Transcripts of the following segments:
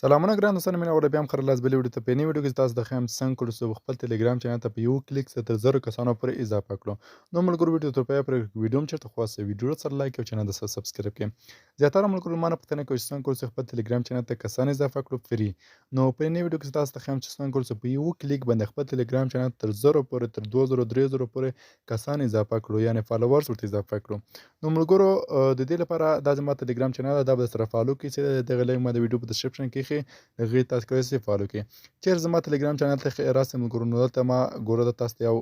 سلامونه ګران دوستان مینه وړه بیا هم خیر لاس بلې ویډیو ته په نوې ویډیو کې تاسو د څنګه کړو چې خپل ټلګرام چینل ته په یو کلیک سره تر 1000 کسانو پورې اضافه کړو نو ملګرو ویډیو ته په ویډیو هم چیرته خواسته ویډیو سره لایک او چینل د سبسکرایب کړئ زیاتره ملګرو ما نه پوښتنه کوي چې څنګه کړو چې خپل ټلګرام چینل ته کسان اضافه کړو فری نو په نوې ویډیو کې تاسو ته چې څنګه کړو چې په یو کلیک باندې خپل ټلګرام چینل تر 1000 پورې تر 2000 3000 پورې کسان اضافه کړو یعنی فالوورز ورته اضافه کړو نو ملګرو د دې لپاره دا زما ټلګرام چینل دا به سره فالو کړئ چې دغه لینک ما د ویډیو په ډسکرپشن کې خې هغې تاسو کولی شئ فالو کړئ چیرې زما ټلګرام چینل ته راسئ ملګرو نو دلته ما ګوره تاسو ته یو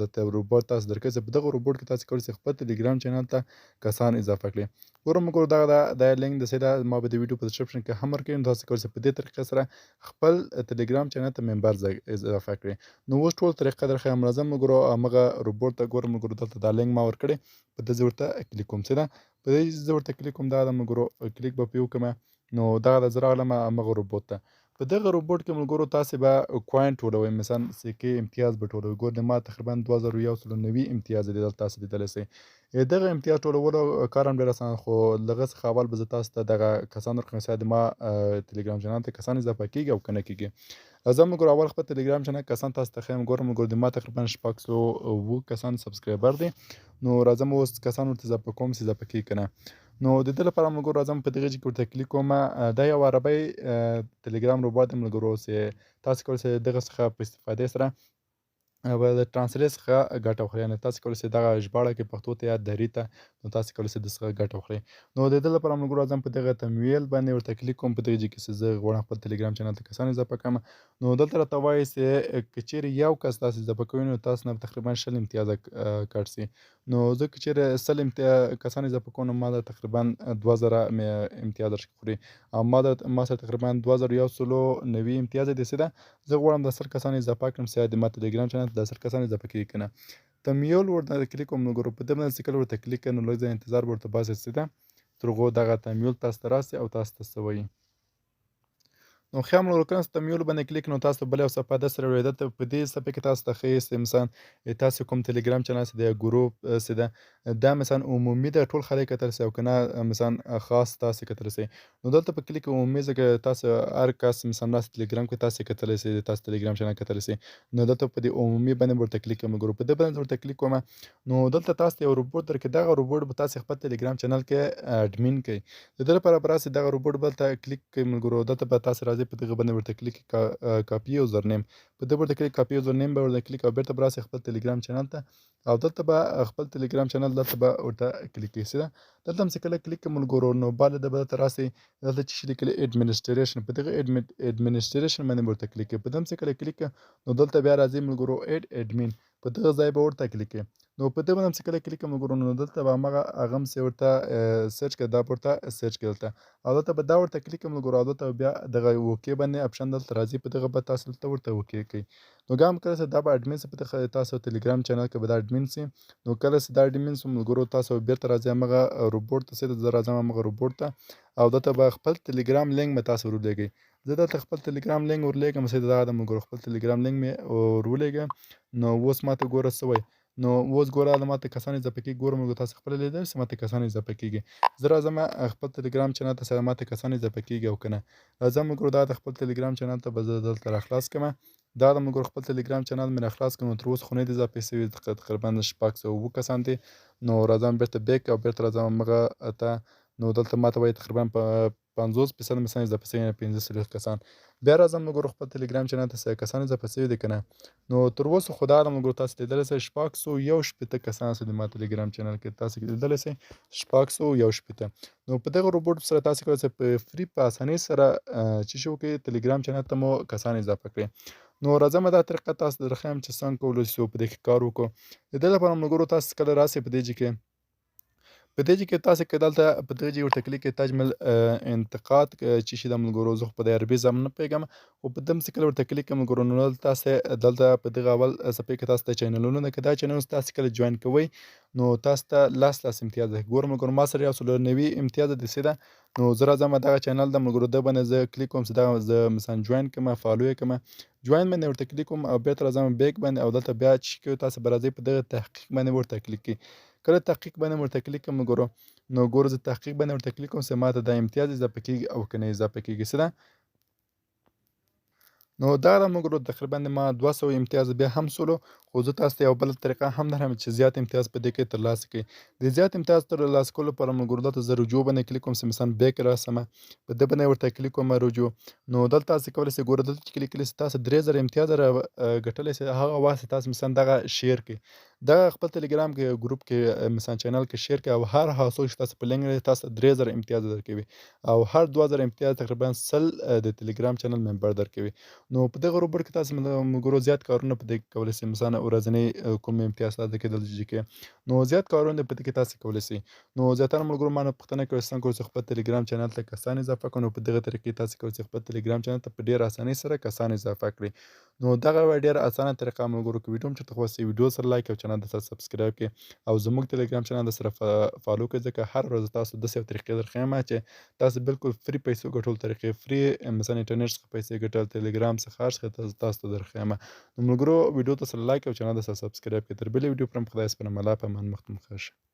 دلته روبوټ تاسو درکوي چې په دغه روبوټ کې تاسو کولی شئ خپل ټلګرام چینل ته کسان اضافه کړئ ګوره ملګرو دا لینک د سیده ما به د ویډیو په ډسکرپشن کې هم ورکوي نو تاسو کولی شئ په دې طریقې سره خپل ټلګرام چینل ته ممبر اضافه کړئ نو اوس ټول طریقه درښیم راځم ملګرو همغه روبوټ ته ګوره ملګرو دلته دا لینک ما ورکړی په دې زه ورته کلیک کوم څه ده په دې زه ورته کلیک کوم دا ده ملګرو کلیک به پرې وکړم نو دغه د زه راغلم همغه روبوټ ته په دغه روبوټ کې ملګرو تاسې به کوین ټولوئ مثلا سکې امتیاز به ټولوئ ګورئ ما تقریبا 2190 امتیاز دی دلته تاسو لیدلی سئ دغه امتیاز ټولولو کار هم ډېر اسان خو له هغه څخه اول به زه تاسو ته دغه کسان درکړم چې د ما ټلګرام چینل ته کسان اضافه کېږي او که نه کېږي راځم ملګرو اول خپل ټلګرام چینل کسان تاسو ته ښیم ګورم ملګرو د ما تقریبا 607 کسان سبسکرایبر دي نو راځم اوس کسان ورته اضافه کوم چې اضافه کېږي که نه نو د دې لپاره ملګرو راځم په دغه ځای کې ورته کلیک کوم دا یو عربی ټلګرام روبوټ دی ملګرو چې تاسو کولی شئ دغه څخه په استفادې سره به د ټرانسلیټ څخه ګټه واخلئ یعنې تاسو کولی شئ دغه ژباړه کې پښتو ته یا دري ته نو تاسو کولی شئ دڅخه ګټه واخلئ نو د دې لپاره ملګرو راځم په دغه تمویل باندې ورته کلیک کوم په دغه ځای کې چې زه غواړم خپل ټلګرام چینل ته کسان اضافه کړم نو دلته راته وایي چې که چیرې یو کس تاسو اضافه کوئ نو تاسو نه تقریبا 20 امتیازه کټ سي نو زه که چیرې 100 کسان اضافه کوم نو ما د تقریبا 2000 امتیاز درخوري او ما سره تقریبا 2190 امتیاز دي څه ده زه غواړم د 10 کسانو اضافه کړم چې د ما ټلګرام چینل ته د 10 کسانو اضافه کېږي که نه تمیول ورته کلیک کوم ملګرو په دې باندې چې کله ورته کلیک کړئ نو لږ ځای انتظار به ورته باسئ څه ده تر هغو دغه تمیول تاسو ته راسي او تاسو ته څه وایي نو خیام ملګرو کله چې تمیول باندې کلیک نو تاسو ته بل یو صفحه داسې راوړي دلته په دې صفحه کې تاسو ته ښیي چې مثلا تاسو کوم ټلګرام چینل چې دی ګروپ چې ده دا مثلا عمومي ده ټول خلک کتلی سي او که نه مثلا خاص تاسې کتلی سئ نو دلته په کلیک عمومي ځکه تاسو هر کس مثلا راسي ټلګرام کې تاسې کتلی سئ تاسو ټلګرام چینل کتلی سئ نو دلته په دې عمومي باندې ورته کلیک کوم ملګرو په دې باندې ورته کلیک کوم نو دلته تاسو ته یو روبوټ درکړي دغه روبوټ به تاسې خپل ټلګرام چینل کې اډمین کړئ د دې لپاره به راسئ دغه روبوټ به دلته کلیک کړئ ملګرو دلته به تاسې راځئ په دغه باندې ورته کلیک کاپي یوزر نیم په دې ورته کلیک کاپي یوزر نیم به ورته کلیک او بیرته به راسئ خپل ټلګرام چینل ته او دلته به خپل ټلګرام چینل دلته به ورته کلیک کړئ څه ده دلته هم چې کله کلیک کړئ ملګرو نو بعد ده به دلته راسئ دلته چې شي لیکلي اډمنسټریشن په دغه اډمنسټریشن باندې به ورته کلیک کړئ په دې هم چې کله کلیک کړئ نو دلته بیا راځئ ملګرو اډمین په دغه ځای به ورته کلیک کړئ نو په دې باندې هم چې کله کلیک کړم ملګرو نو دلته به همغه هغه هم چې ورته سرچ کړه دا به ورته سرچ کړي دلته او دلته به دا ورته کلیک کړم ملګرو او دلته بیا دغه اوکې باندې اپشن دلته راځي په دغه به تاسو دلته ورته اوکې کړئ نو بیا هم کله چې دا به اډمین سي په دغه تاسو ټلګرام چینل کې به دا اډمین سي نو کله چې دا اډمین سو ملګرو تاسو بیرته راځئ همغه روبوټ ته چې زه راځم همغه روبوټ ته او دلته به خپل ټلګرام لینک به تاسو ورولېږئ زه دلته خپل ټلګرام لینک ورلېږم چې دغه ده ملګرو خپل ټلګرام لینک مې ورولېږه نو اوس ماته ګوره څه وایي نو اوس ګوره ماته کسان اضافه کېږي ګوره ملګرو تاسو خپله لیدلی چې ماته کسان اضافه کېږي زه راځم خپل ټلګرام چینل ته سره ماته کسان اضافه کېږي او که نه راځم ملګرو دا د خپل ټلګرام چینل ته به زه دلته راخلاص کړمه دا د ملګرو خپل ټلګرام چینل مې راخلاص کړ نو تر اوسه خو نه دي اضافه سوي تقریبا 607 کسان دي نو راځم بیرته بیک او بیرته راځم همغه ته نو دلته ماته وایي تقریبا په 50% مثلا اضافه سوي 45 کسان بیا راځم ملګرو خپل ټلګرام چینل ته چې کسان اضافه سوي دي که نه نو تر اوسه خو دا ده ملګرو تاسو لیدلی سئ 601 کسان چې د ما ټلګرام چینل کې تاسو لیدلی سئ 601 نو په دغه روبوټ سره تاسو کولی سئ په فری په اسانۍ سره څه شی وکړئ ټلګرام چینل ته مو کسان اضافه کړئ نو راځم دا طریقه تاسو ته درښیم چې څنګه کولی شو په دې کې کار وکړو د دې لپاره ملګرو تاسو کله راسئ په دې ځای کې په دې ځای کې تاسې که دلته په دغه ځای ورته کلیک کړئ تجمل انتقاد چې شي ده ملګرو زه خو په د عربي ژبه نه پوهېږم خو په دم چې کله ورته کلیک کړم ملګرو نو دلته تاسې دلته په دغه اول صفحې کې تاسو ته چینلونه که دا چینلونه تاسې کله جوین کوئ نو تاسو ته لس امتیاز ده ګوره ملګرو ما سره 190 امتیاز ده څه ده نو زه راځم دغه چینل ده ملګرو ده باندې زه کلیک کوم چې دغه زه مثلا جوین کړم فالو یې کړم جوین باندې ورته کلیک کوم او بیرته راځم بیک باندې او دلته بیا چې کوي تاسو به راځئ په دغه تحقیق باندې ورته کلیک کړئ کله تحقیق باندې ورته کلیک کړم ملګرو نو ګوره زه تحقیق باندې ورته کلیک کوم چې ماته دا امتیاز اضافه کېږي او که نه اضافه کېږي څه ده نو دغه ملګرو تقریبا ما 200 امتیاز بیا هم سولو، خو زه تاسو ته یوه بله طریقه هم درهم چې زیات امتیاز په دې کې ترلاسه کړئ. د زیات امتیاز ترلاسه کولو لپاره ملګرو دلته زه رجوع باندې کلیک کوم، چې مثلا بیک راسمه په ده باندې ورته کلیک کوم رجوع. نو دلته تاسې کولی سئ ګوره دلته چې کلیک کړئ تاسو 3000 امتیاز را ګټلی سئ، هغه وخت تاسو مثلا دغه شیر کړئ، دغه خپل ټلګرام کې ګروپ کې مثلا چینل کې شیر کړئ او هر هغه څوک چې تاسو په لینک تاسو 3000 امتیاز درکوي او هر 2000 امتیاز تقریبا 100 د ټلګرام چینل ممبر درکوي. نو په دغه روبر کې تاسو ملګرو زیات کارونه په دې کې کولی سئ، مثلا ورځنی کوم امتیاز تاسو کېدل کې نو زیات کارونه په دې کې تاسو کولی سئ. نو زیاتره ملګرو ما نه پوښتنه کړې څنګه کولی سو خپل ټلګرام چینل ته کسان اضافه کړو، نو په دغه طریقې تاسو کولی سئ خپل ټلګرام چینل ته په ډېره اسانۍ سره کسان اضافه کړئ. نو دغه یوه ډېره اسانه طریقه ملګرو، که ویډیو مو چېرته خوښ سي ویډیو سره لایک او چینل درسره سبسکرایب کړئ او زموږ ټلګرام چینل درسره فالو کړئ، ځکه هر ورځ تاسو داسې یوه طریقې درښیمه چې تاسو بالکل فري پیسو ګټلو طریقې، فري مثلا انټرنیټ څخه پیسې ګټل، ټلګرام څخه هر څه تاسو ته درښیمه. نو ملګرو ویډیو ته سره لایک او چینل درسره سبسکرایب کړئ. تر بلې ویډیو پرم خدای سپارم. الله په امان، وخت مو ښه شه.